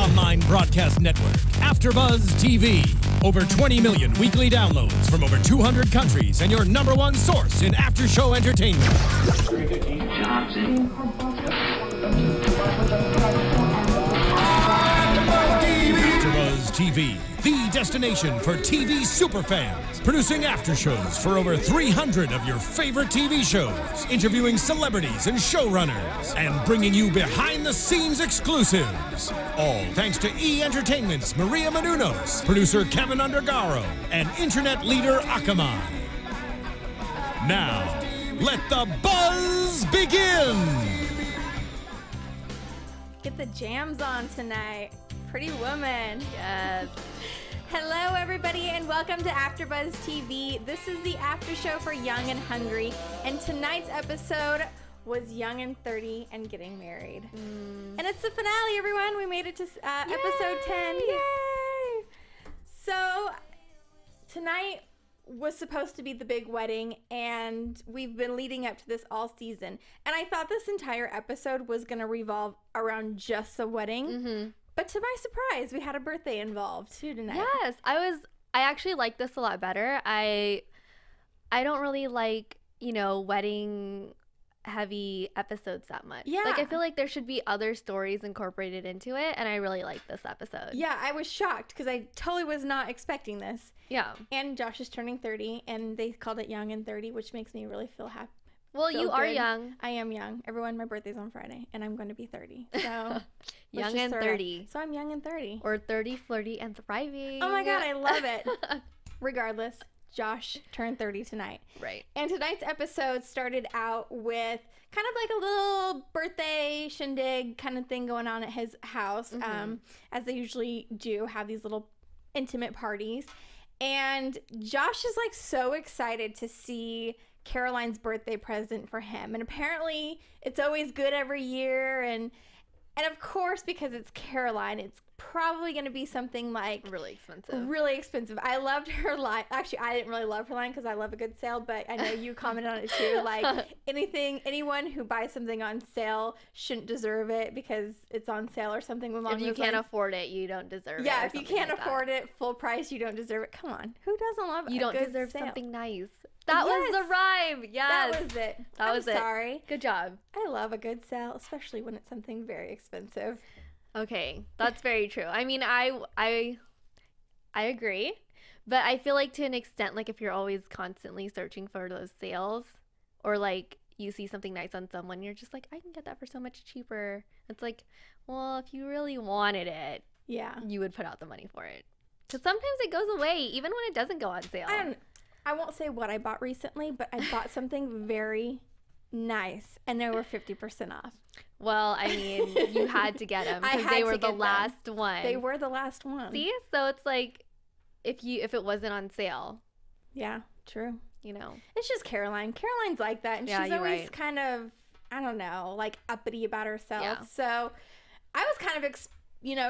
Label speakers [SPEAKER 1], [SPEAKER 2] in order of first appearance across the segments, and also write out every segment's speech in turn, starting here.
[SPEAKER 1] online broadcast network, AFTERBUZZ TV. Over 20 million weekly downloads from over 200 countries and your #1 source in after-show entertainment. AFTERBUZZ TV, the destination for TV superfans. Producing after shows for over 300 of your favorite TV shows. Interviewing celebrities and showrunners. And bringing you behind-the-scenes exclusives. All thanks to E! Entertainment's Maria Menounos, producer Kevin Undergaro, and internet leader Akamai. Now, let the buzz begin!
[SPEAKER 2] Get the jams on tonight. Pretty Woman.
[SPEAKER 3] Yes.
[SPEAKER 2] Hello, everybody, and welcome to AFTERBUZZ TV. This is the after show for Young and Hungry, and tonight's episode was Young and 30 and Getting Married. And it's the finale, everyone. We made it to episode 10. Yay! So, tonight was supposed to be the big wedding, and we've been leading up to this all season. And I thought this entire episode was going to revolve around just the wedding. But to my surprise, we had a birthday involved too tonight.
[SPEAKER 3] Yes, I actually like this a lot better. I don't really like, wedding heavy episodes that much.
[SPEAKER 2] Yeah.
[SPEAKER 3] Like, I feel like there should be other stories incorporated into it, and I really like this episode.
[SPEAKER 2] Yeah, I was shocked because I totally was not expecting this.
[SPEAKER 3] Yeah.
[SPEAKER 2] And Josh is turning 30, and they called it Young and 30, which makes me really feel happy.
[SPEAKER 3] Well, you are young.
[SPEAKER 2] I am young. Everyone, my birthday's on Friday, and I'm going to be 30. So
[SPEAKER 3] young and 30.
[SPEAKER 2] So I'm young and 30.
[SPEAKER 3] Or 30, flirty, and thriving.
[SPEAKER 2] Oh my God, I love it. Regardless, Josh turned 30 tonight.
[SPEAKER 3] Right.
[SPEAKER 2] And tonight's episode started out with kind of like a little birthday shindig kind of thing going on at his house, as they usually do, have these little intimate parties. And Josh is like so excited to see Caroline's birthday present for him, and apparently it's always good every year, and of course, because it's Caroline, it's probably going to be something like
[SPEAKER 3] really expensive.
[SPEAKER 2] I loved her line. Actually, I didn't really love her line because I love a good sale, but I know you commented on it too. Like, anyone who buys something on sale shouldn't deserve it because it's on sale or something.
[SPEAKER 3] If you can't afford it, you don't deserve it.
[SPEAKER 2] Yeah, if you can't afford it full price, you don't deserve it. Come on, who doesn't love a good sale?
[SPEAKER 3] You don't deserve something nice. That was the rhyme. Yes.
[SPEAKER 2] That was it.
[SPEAKER 3] That was it.
[SPEAKER 2] Sorry.
[SPEAKER 3] Good job.
[SPEAKER 2] I love a good sale, especially when it's something very expensive.
[SPEAKER 3] Okay, that's very true. I mean, I agree, but I feel like to an extent, like if you're always constantly searching for those sales, or like you see something nice on someone, you're just like, I can get that for so much cheaper. It's like, well, if you really wanted it,
[SPEAKER 2] yeah,
[SPEAKER 3] you would put out the money for it. Because sometimes it goes away, even when it doesn't go on sale.
[SPEAKER 2] I won't say what I bought recently, but I bought something very nice, and they were 50% off.
[SPEAKER 3] Well, I mean, you had to get them because they were the last one.
[SPEAKER 2] They were the last one.
[SPEAKER 3] See? So it's like if it wasn't on sale.
[SPEAKER 2] Yeah, true.
[SPEAKER 3] It's
[SPEAKER 2] just Caroline. Caroline's like that, and she's always kind of, I don't know, like uppity about herself. Yeah. So I was kind of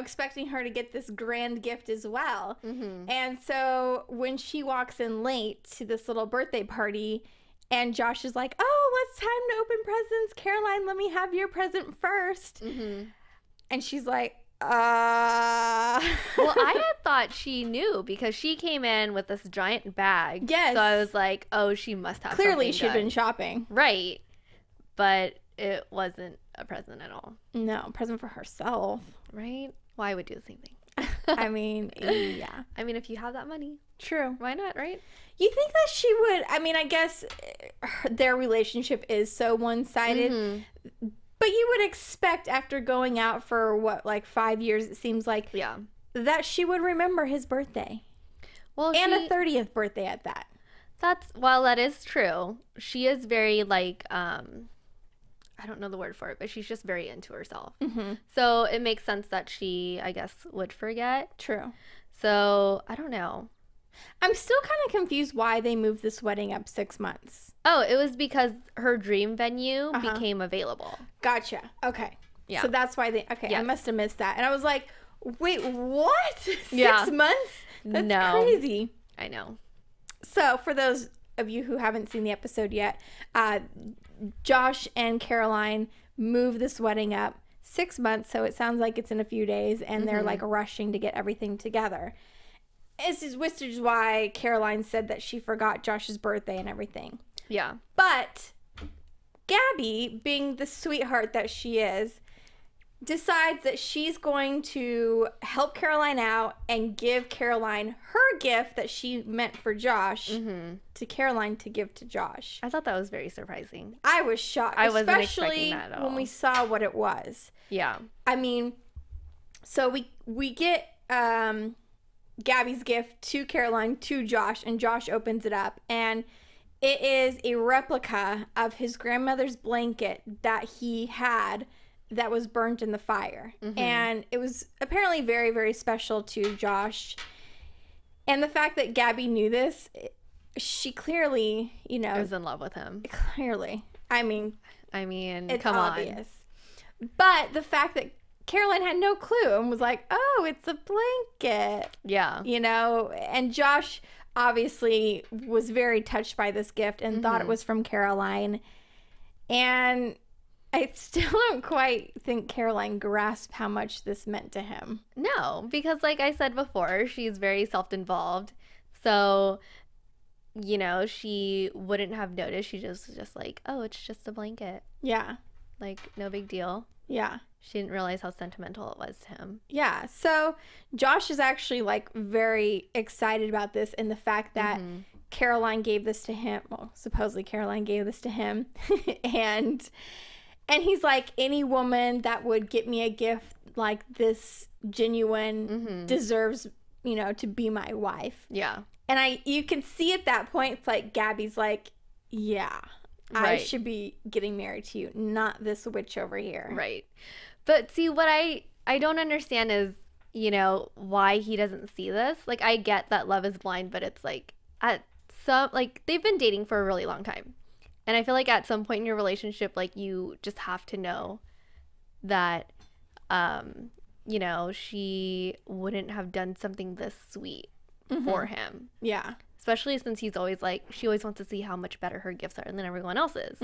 [SPEAKER 2] expecting her to get this grand gift as well. And so when she walks in late to this little birthday party, and Josh is like, oh, it's time to open presents. Caroline, let me have your present first. And she's like, Well,
[SPEAKER 3] I had thought she knew because she came in with this giant bag.
[SPEAKER 2] Yes.
[SPEAKER 3] So I was like, oh, she must have
[SPEAKER 2] Clearly,
[SPEAKER 3] something
[SPEAKER 2] she'd been shopping.
[SPEAKER 3] Right. But it wasn't a present at all.
[SPEAKER 2] No, a present for herself.
[SPEAKER 3] Right? Well, I would do the same thing.
[SPEAKER 2] I mean, yeah.
[SPEAKER 3] I mean, if you have that money.
[SPEAKER 2] True.
[SPEAKER 3] Why not, right?
[SPEAKER 2] You think that she would, I mean, I guess their relationship is so one-sided, but you would expect after going out for, what, like 5 years, it seems like, that she would remember his birthday. Well, and a 30th birthday at that.
[SPEAKER 3] Well, that is true. She is very, like, I don't know the word for it, but she's just very into herself. So it makes sense that she, I guess, would forget.
[SPEAKER 2] True.
[SPEAKER 3] So I don't know.
[SPEAKER 2] I'm still kind of confused why they moved this wedding up 6 months.
[SPEAKER 3] Oh, it was because her dream venue became available.
[SPEAKER 2] Gotcha. Okay.
[SPEAKER 3] Yeah.
[SPEAKER 2] So that's why they, okay,
[SPEAKER 3] yes.
[SPEAKER 2] I must have missed that. And I was like, wait, what? 6 months? That's crazy.
[SPEAKER 3] I know.
[SPEAKER 2] So for those of you who haven't seen the episode yet, Josh and Caroline move this wedding up 6 months, so it sounds like it's in a few days, and they're like rushing to get everything together. Which is why Caroline said that she forgot Josh's birthday and everything.
[SPEAKER 3] Yeah.
[SPEAKER 2] But Gabi, being the sweetheart that she is, decides that she's going to help Caroline out and give Caroline her gift that she meant for Josh to Caroline to give to Josh.
[SPEAKER 3] I thought that was very surprising.
[SPEAKER 2] I was shocked.
[SPEAKER 3] I wasn't
[SPEAKER 2] especially
[SPEAKER 3] expecting that at all.
[SPEAKER 2] when we saw what it was.
[SPEAKER 3] Yeah.
[SPEAKER 2] I mean, so we get Gabi's gift to Caroline, to Josh, and Josh opens it up, and it is a replica of his grandmother's blanket that he had that was burnt in the fire. And it was apparently very, very special to Josh. And the fact that Gabi knew this, she clearly, you know,
[SPEAKER 3] was in love with him.
[SPEAKER 2] Clearly. I mean,
[SPEAKER 3] it's
[SPEAKER 2] come obvious. But the fact that Caroline had no clue and was like, oh, it's a blanket.
[SPEAKER 3] Yeah.
[SPEAKER 2] You know, and Josh obviously was very touched by this gift and thought it was from Caroline. And I still don't quite think Caroline grasped how much this meant to him.
[SPEAKER 3] No, because like I said before, she's very self-involved. So, you know, she wouldn't have noticed. She just like, oh, it's just a blanket.
[SPEAKER 2] Yeah.
[SPEAKER 3] Like, no big deal.
[SPEAKER 2] Yeah.
[SPEAKER 3] She didn't realize how sentimental it was to him.
[SPEAKER 2] Yeah. So Josh is actually like very excited about this, and the fact that Caroline gave this to him. Well, supposedly Caroline gave this to him. And he's like, any woman that would get me a gift like this genuine deserves, you know, to be my wife.
[SPEAKER 3] Yeah.
[SPEAKER 2] And you can see at that point, it's like Gabi's like, yeah, I should be getting married to you, not this witch over here.
[SPEAKER 3] Right. But see, what I don't understand is, you know, why he doesn't see this. Like, I get that love is blind, but it's like they've been dating for a really long time. And I feel like at some point in your relationship, like, you just have to know that, you know, she wouldn't have done something this sweet for him.
[SPEAKER 2] Yeah.
[SPEAKER 3] Especially since he's always like, she always wants to see how much better her gifts are than everyone else's.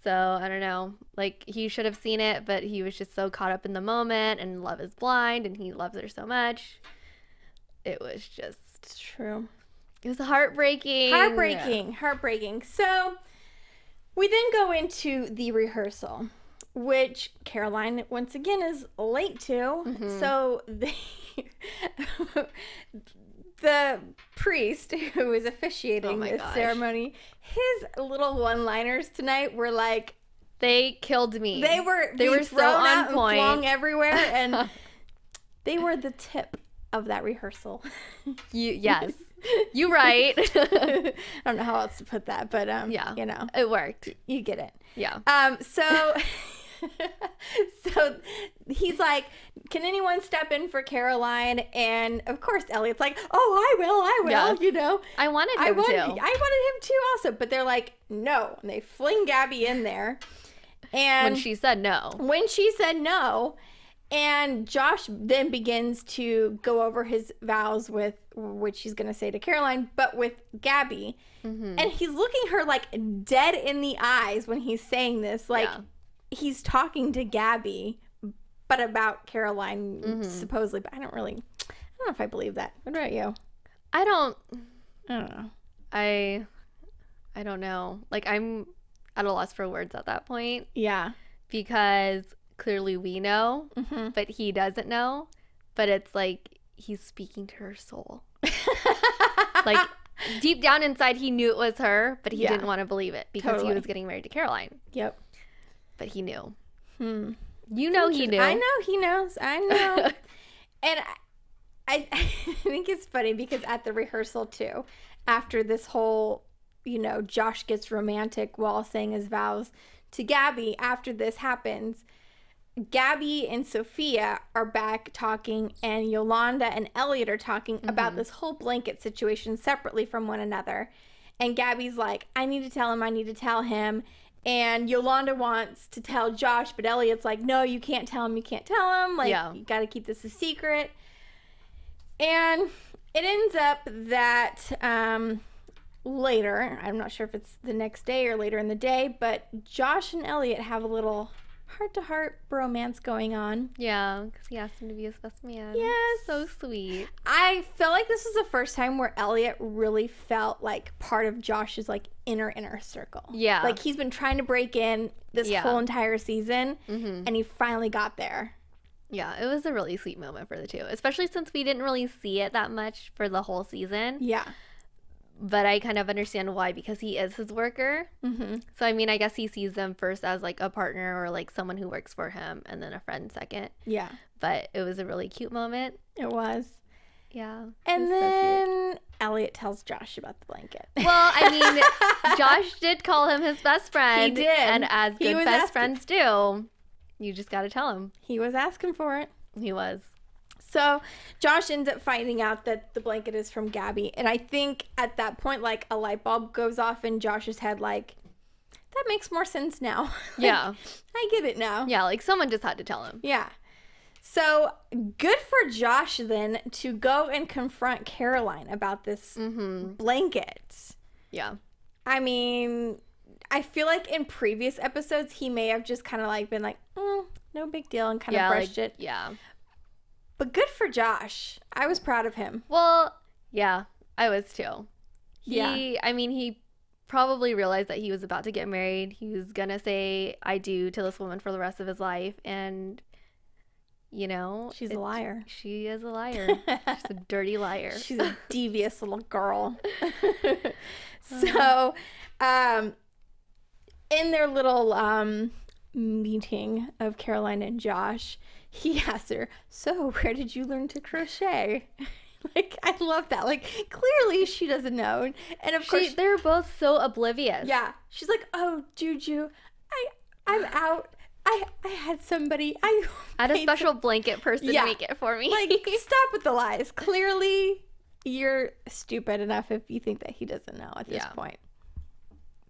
[SPEAKER 3] So, I don't know. Like, he should have seen it, but he was just so caught up in the moment, and love is blind, and he loves her so much. It was just...
[SPEAKER 2] It's true.
[SPEAKER 3] It was heartbreaking.
[SPEAKER 2] Heartbreaking. So... we then go into the rehearsal, which Caroline, once again, is late to. So the priest who is officiating this ceremony, his little one-liners tonight were like...
[SPEAKER 3] they killed me.
[SPEAKER 2] They were
[SPEAKER 3] so on point.
[SPEAKER 2] And flung everywhere, and they were the tip of that rehearsal.
[SPEAKER 3] Yes. You right.
[SPEAKER 2] I don't know how else to put that, but
[SPEAKER 3] yeah,
[SPEAKER 2] you know,
[SPEAKER 3] it worked.
[SPEAKER 2] You get it.
[SPEAKER 3] Yeah.
[SPEAKER 2] So he's like, can anyone step in for Caroline? And of course Elliot's like, oh, I will.
[SPEAKER 3] Yes.
[SPEAKER 2] You know,
[SPEAKER 3] I wanted him to.
[SPEAKER 2] I wanted him to also, but they're like, no, and they fling Gabi in there. And
[SPEAKER 3] when she said no.
[SPEAKER 2] And Josh then begins to go over his vows with, which he's going to say to Caroline, but with Gabi. And he's looking her like dead in the eyes when he's saying this. Like, he's talking to Gabi, but about Caroline, supposedly. But I don't know if I believe that. What about you?
[SPEAKER 3] I don't
[SPEAKER 2] know.
[SPEAKER 3] I don't know. Like, I'm at a loss for words at that point.
[SPEAKER 2] Yeah.
[SPEAKER 3] Because clearly we know, but he doesn't know. But it's like he's speaking to her soul. Like, deep down inside, he knew it was her, but he didn't want to believe it because he was getting married to Caroline.
[SPEAKER 2] Yep.
[SPEAKER 3] But he knew. You know he knew.
[SPEAKER 2] I know he knows. I know. And I think it's funny because at the rehearsal, too, after this whole, you know, Josh gets romantic while saying his vows to Gabi, after this happens, Gabi and Sophia are back talking, and Yolanda and Elliot are talking about this whole blanket situation separately from one another. And Gabi's like, I need to tell him. And Yolanda wants to tell Josh, but Elliot's like, no, you can't tell him. Like, you got to keep this a secret. And it ends up that later, I'm not sure if it's the next day or later in the day, but Josh and Elliot have a little heart-to-heart bromance going on.
[SPEAKER 3] Yeah, because he asked him to be his best man.
[SPEAKER 2] Yes.
[SPEAKER 3] So sweet.
[SPEAKER 2] I felt like this was the first time where Elliot really felt like part of Josh's like inner circle.
[SPEAKER 3] Yeah.
[SPEAKER 2] Like he's been trying to break in this whole entire season, and he finally got there.
[SPEAKER 3] Yeah, it was a really sweet moment for the two, especially since we didn't really see it that much for the whole season.
[SPEAKER 2] Yeah.
[SPEAKER 3] But I kind of understand why, because he is his worker. So, I mean, I guess he sees them first as, like, a partner or, like, someone who works for him, and then a friend second.
[SPEAKER 2] Yeah.
[SPEAKER 3] But it was a really cute moment.
[SPEAKER 2] It was.
[SPEAKER 3] Yeah.
[SPEAKER 2] And then
[SPEAKER 3] so
[SPEAKER 2] Elliot tells Josh about the blanket.
[SPEAKER 3] well, I mean, Josh did call him his best friend.
[SPEAKER 2] He did.
[SPEAKER 3] And as good best friends do, you just got to tell him.
[SPEAKER 2] He was asking for it.
[SPEAKER 3] He was.
[SPEAKER 2] So Josh ends up finding out that the blanket is from Gabi. And I think at that point, like, a light bulb goes off in Josh's head, like, that makes more sense now. Like,
[SPEAKER 3] Yeah.
[SPEAKER 2] I get it now.
[SPEAKER 3] Yeah, like someone just had to tell him.
[SPEAKER 2] Yeah. So good for Josh then to go and confront Caroline about this blanket.
[SPEAKER 3] Yeah.
[SPEAKER 2] I mean, I feel like in previous episodes, he may have just kind of like been like, no big deal, and kind of brushed it.
[SPEAKER 3] Yeah.
[SPEAKER 2] But good for Josh. I was proud of him.
[SPEAKER 3] Well, yeah, I was too.
[SPEAKER 2] Yeah.
[SPEAKER 3] I mean, he probably realized that he was about to get married. He was going to say, I do to this woman for the rest of his life. And, you know.
[SPEAKER 2] She's a liar.
[SPEAKER 3] She is a liar. She's a dirty liar.
[SPEAKER 2] She's a devious little girl. So, in their little meeting of Caroline and Josh, he asked her, so where did you learn to crochet? Like, I love that. Like, clearly she doesn't know. And of course,
[SPEAKER 3] they're both so oblivious.
[SPEAKER 2] yeah. She's like, oh, Juju, I'm out. I had somebody. I
[SPEAKER 3] had a special blanket person make it for me.
[SPEAKER 2] Like, stop with the lies. Clearly, you're stupid enough if you think that he doesn't know at this point.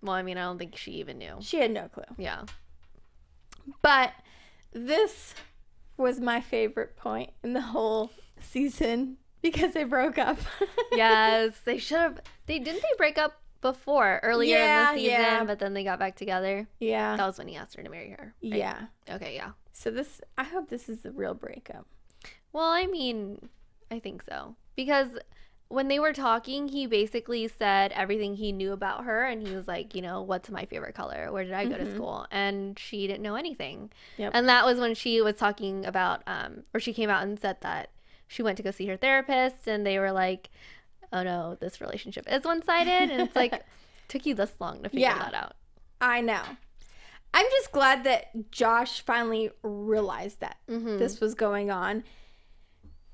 [SPEAKER 3] Well, I mean, I don't think she even knew.
[SPEAKER 2] She had no clue.
[SPEAKER 3] Yeah.
[SPEAKER 2] But this was my favorite point in the whole season because they broke up.
[SPEAKER 3] Yes, they should have. Didn't they break up before earlier in the season? But then they got back together.
[SPEAKER 2] Yeah,
[SPEAKER 3] that was when he asked her to marry her. Right?
[SPEAKER 2] Yeah.
[SPEAKER 3] Okay. Yeah.
[SPEAKER 2] So I hope this is the real breakup.
[SPEAKER 3] Well, I mean, I think so, because when they were talking, he basically said everything he knew about her, and he was like, you know, what's my favorite color? Where did I go to school? And she didn't know anything.
[SPEAKER 2] Yep.
[SPEAKER 3] And that was when she was talking about, or she came out and said that she went to go see her therapist, and they were like, oh no, this relationship is one-sided. And it's like, took you this long to figure that out.
[SPEAKER 2] I know. I'm just glad that Josh finally realized that this was going on.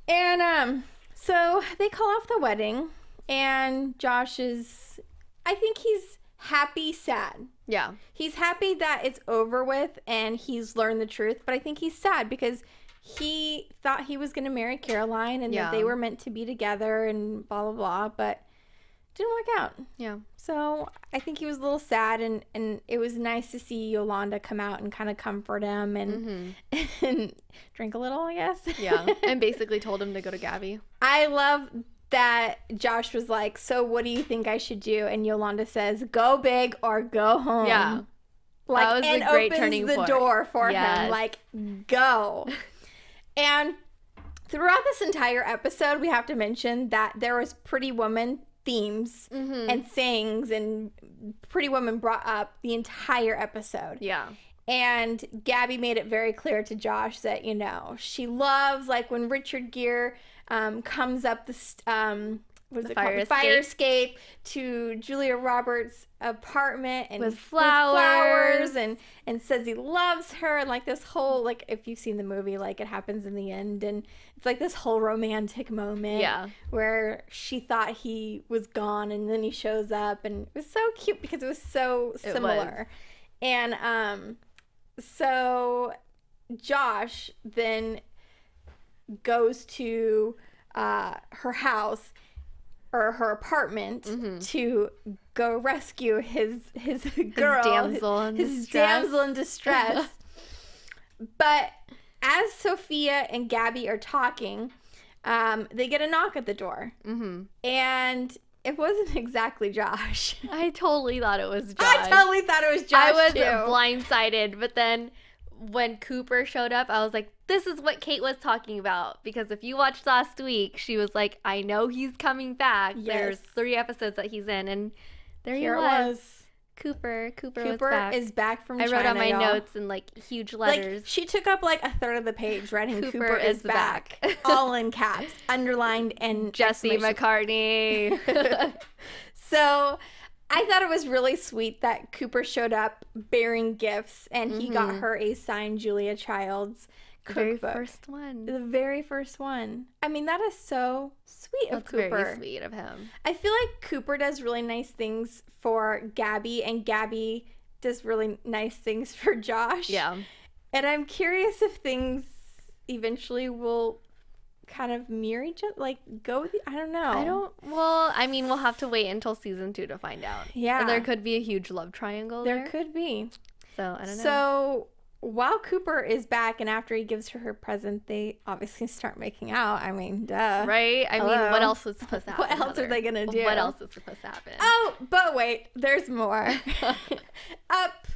[SPEAKER 2] And, so they call off the wedding, and Josh is, I think he's happy, sad.
[SPEAKER 3] Yeah.
[SPEAKER 2] He's happy that it's over with and he's learned the truth, but I think he's sad because he thought he was going to marry Caroline and that they were meant to be together and blah, blah, blah, but it didn't work out.
[SPEAKER 3] Yeah.
[SPEAKER 2] So I think he was a little sad, and it was nice to see Yolanda come out and kind of comfort him and drink a little, I guess.
[SPEAKER 3] Yeah, and basically told him to go to Gabi.
[SPEAKER 2] I love that Josh was like, so what do you think I should do? And Yolanda says, go big or go home.
[SPEAKER 3] Yeah.
[SPEAKER 2] Like,
[SPEAKER 3] that was
[SPEAKER 2] and
[SPEAKER 3] a great
[SPEAKER 2] opens
[SPEAKER 3] turning
[SPEAKER 2] the
[SPEAKER 3] point.
[SPEAKER 2] door for
[SPEAKER 3] Yes.
[SPEAKER 2] him. Like, go. And throughout this entire episode, we have to mention that there was Pretty Woman themes and sayings, and Pretty Woman brought up the entire episode.
[SPEAKER 3] Yeah.
[SPEAKER 2] And Gabi made it very clear to Josh that, you know, she loves, like, when Richard Gere comes up the fire escape to Julia Roberts' apartment and
[SPEAKER 3] with flowers
[SPEAKER 2] and says he loves her, and like this whole, like, if you've seen the movie, like, it happens in the end, and it's like this whole romantic moment where she thought he was gone and then he shows up, and it was so cute because it was so similar. And so Josh then goes to her house or her apartment to go rescue his girl, his damsel in distress. But as Sophia and Gabi are talking, they get a knock at the door, and it wasn't exactly Josh.
[SPEAKER 3] I totally thought it was Josh.
[SPEAKER 2] I totally thought it was Josh.
[SPEAKER 3] I was
[SPEAKER 2] too.
[SPEAKER 3] blindsided, but then when Cooper showed up, I was like, this is what Kate was talking about. Because if you watched last week, she was like, I know he's coming back.
[SPEAKER 2] Yes.
[SPEAKER 3] There's 3 episodes that he's in. And there
[SPEAKER 2] Here
[SPEAKER 3] he
[SPEAKER 2] it
[SPEAKER 3] was. Cooper was
[SPEAKER 2] Cooper
[SPEAKER 3] back.
[SPEAKER 2] is back from China,
[SPEAKER 3] I wrote on my
[SPEAKER 2] y'all.
[SPEAKER 3] notes in like huge letters.
[SPEAKER 2] Like, she took up like a third of the page writing Cooper is back. All in caps, underlined, and
[SPEAKER 3] Jesse McCartney.
[SPEAKER 2] So I thought it was really sweet that Cooper showed up bearing gifts, and he got her a signed Julia Child's cookbook.
[SPEAKER 3] The very first one.
[SPEAKER 2] The very first one. I mean, that is so sweet of Cooper.
[SPEAKER 3] Very sweet of him.
[SPEAKER 2] I feel like Cooper does really nice things for Gabi, and Gabi does really nice things for Josh.
[SPEAKER 3] Yeah.
[SPEAKER 2] And I'm curious if things eventually will kind of mirror each other, like go with I don't know.
[SPEAKER 3] Well, I mean, we'll have to wait until season 2 to find out.
[SPEAKER 2] Yeah.
[SPEAKER 3] And there could be a huge love triangle there.
[SPEAKER 2] There could be.
[SPEAKER 3] So, I don't know.
[SPEAKER 2] So, while Cooper is back and after he gives her present, they obviously start making out. I mean, duh.
[SPEAKER 3] Right? I mean, what else was supposed to happen?
[SPEAKER 2] What else are they going to do?
[SPEAKER 3] What else is supposed to happen?
[SPEAKER 2] Oh, but wait, there's more. Up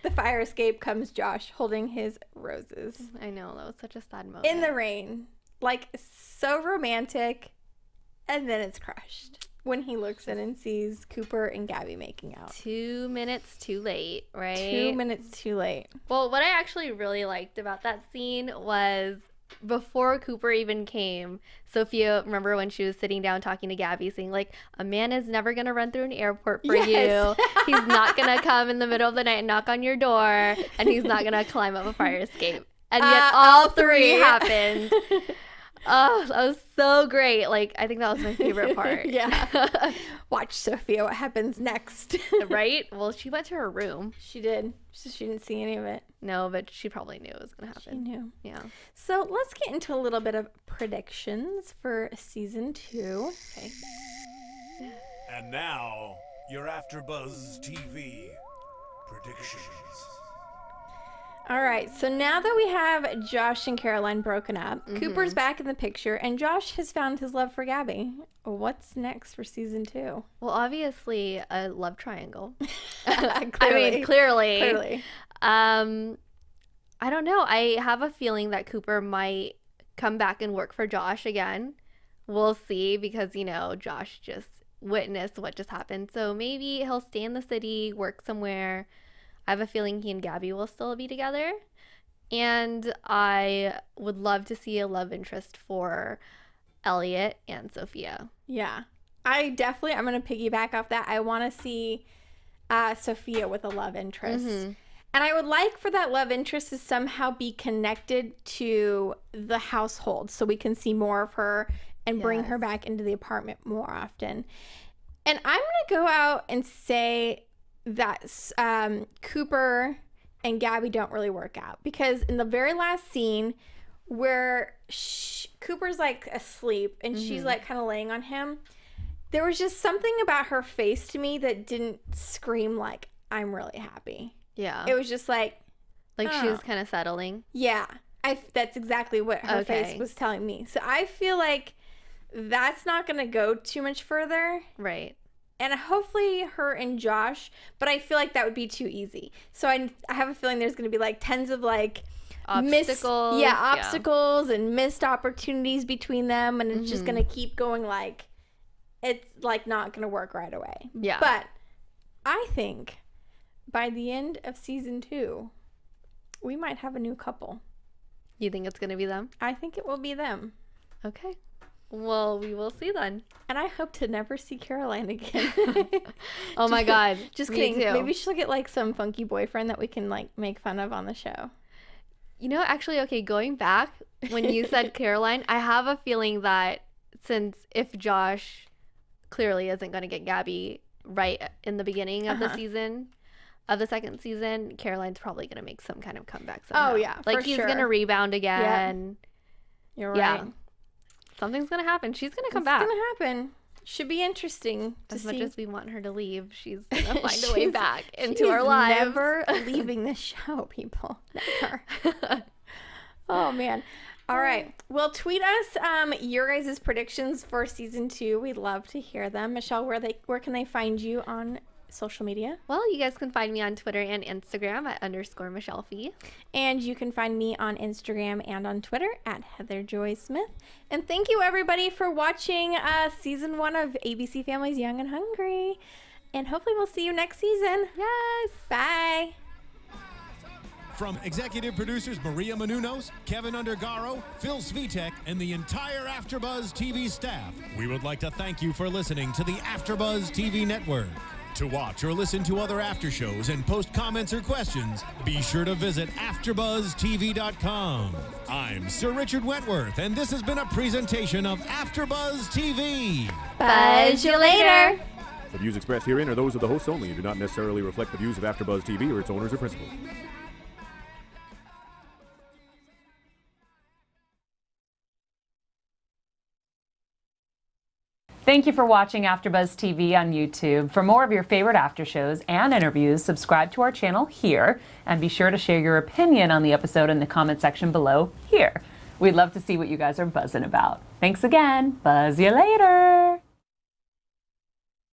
[SPEAKER 2] the fire escape comes Josh holding his roses.
[SPEAKER 3] I know, that was such a sad moment.
[SPEAKER 2] In the rain. Like, so romantic. And then it's crushed when he looks in and sees Cooper and Gabi making out.
[SPEAKER 3] 2 minutes too late, right?
[SPEAKER 2] 2 minutes too late.
[SPEAKER 3] Well, what I actually really liked about that scene was before Cooper even came, Sophia, remember when she was sitting down talking to Gabi, saying, like, a man is never going to run through an airport for you. He's not going to come in the middle of the night and knock on your door, and he's not going to climb up a fire escape. And yet all 3 happened. Oh, that was so great. Like, I think that was my favorite part.
[SPEAKER 2] Yeah. Watch, Sophia, what happens next.
[SPEAKER 3] Right? Well, she went to her room.
[SPEAKER 2] She did. She didn't see any of it.
[SPEAKER 3] No, but she probably knew it was going to happen.
[SPEAKER 2] She knew.
[SPEAKER 3] Yeah.
[SPEAKER 2] So let's get into a little bit of predictions for season 2. Okay.
[SPEAKER 1] And now, your AfterBuzz TV predictions.
[SPEAKER 2] All right, so now that we have Josh and Caroline broken up, Cooper's back in the picture, and Josh has found his love for Gabi. What's next for season 2?
[SPEAKER 3] Well, obviously, a love triangle.
[SPEAKER 2] Clearly.
[SPEAKER 3] I mean, clearly.
[SPEAKER 2] Clearly.
[SPEAKER 3] I don't know. I have a feeling that Cooper might come back and work for Josh again. We'll see, because, you know, Josh just witnessed what just happened. So maybe he'll stay in the city, work somewhere. I have a feeling he and Gabi will still be together. And I would love to see a love interest for Elliot and Sophia.
[SPEAKER 2] Yeah. I'm going to piggyback off that. I want to see Sophia with a love interest. And I would like for that love interest to somehow be connected to the household so we can see more of her and bring her back into the apartment more often. And I'm going to go out and say that Cooper and Gabi don't really work out, because in the very last scene where Cooper's like asleep and she's like kind of laying on him, there was just something about her face to me that didn't scream like, I'm really happy.
[SPEAKER 3] Yeah.
[SPEAKER 2] It was just like
[SPEAKER 3] she was kind of settling.
[SPEAKER 2] Yeah. That's exactly what her face was telling me. So I feel like that's not going to go too much further.
[SPEAKER 3] Right.
[SPEAKER 2] And hopefully her and Josh, but I feel like that would be too easy. So I have a feeling there's going to be like tons of like
[SPEAKER 3] obstacles.
[SPEAKER 2] Obstacles and missed opportunities between them. And it's just going to keep going, like it's like not going to work right away.
[SPEAKER 3] Yeah.
[SPEAKER 2] But I think by the end of season 2, we might have a new couple.
[SPEAKER 3] You think it's going to be them?
[SPEAKER 2] I think it will be them.
[SPEAKER 3] Okay. Well, we will see then.
[SPEAKER 2] And I hope to never see Caroline again.
[SPEAKER 3] Oh my God.
[SPEAKER 2] Just
[SPEAKER 3] Me
[SPEAKER 2] kidding.
[SPEAKER 3] too.
[SPEAKER 2] Maybe she'll get like some funky boyfriend that we can like make fun of on the show.
[SPEAKER 3] You know, actually, okay, going back, when you said Caroline, I have a feeling that if Josh clearly isn't going to get Gabi right in the beginning of the season, of the second season, Caroline's probably going to make some kind of comeback somehow.
[SPEAKER 2] Oh, yeah,
[SPEAKER 3] like he's going to rebound again.
[SPEAKER 2] Yeah. You're right.
[SPEAKER 3] Yeah. Something's going to happen. She's going to come back.
[SPEAKER 2] It's going to happen. Should be interesting to
[SPEAKER 3] as
[SPEAKER 2] see.
[SPEAKER 3] much as we want her to leave, she's going to find a way back into our lives.
[SPEAKER 2] Never leaving the show, people. Never. Oh, man. All right. Well, tweet us your guys' predictions for season 2. We'd love to hear them. Michelle, where can they find you on social media?
[SPEAKER 3] Well, you guys can find me on Twitter and Instagram at _MichelleFee.
[SPEAKER 2] And you can find me on Instagram and on Twitter at Heather Joy Smith. And thank you everybody for watching season 1 of ABC Family's Young and Hungry. And hopefully we'll see you next season.
[SPEAKER 3] Yes.
[SPEAKER 2] Bye.
[SPEAKER 1] From executive producers Maria Menounos, Kevin Undergaro, Phil Svitek, and the entire AfterBuzz TV staff, we would like to thank you for listening to the AfterBuzz TV network. To watch or listen to other after shows and post comments or questions, be sure to visit AfterBuzzTV.com. I'm Sir Richard Wentworth, and this has been a presentation of AfterBuzz TV.
[SPEAKER 2] Buzz you later.
[SPEAKER 4] The views expressed herein are those of the hosts only and do not necessarily reflect the views of AfterBuzz TV or its owners or principals.
[SPEAKER 5] Thank you for watching AfterBuzz TV on YouTube. For more of your favorite after shows and interviews, subscribe to our channel here, and be sure to share your opinion on the episode in the comment section below here. We'd love to see what you guys are buzzing about. Thanks again. Buzz you later.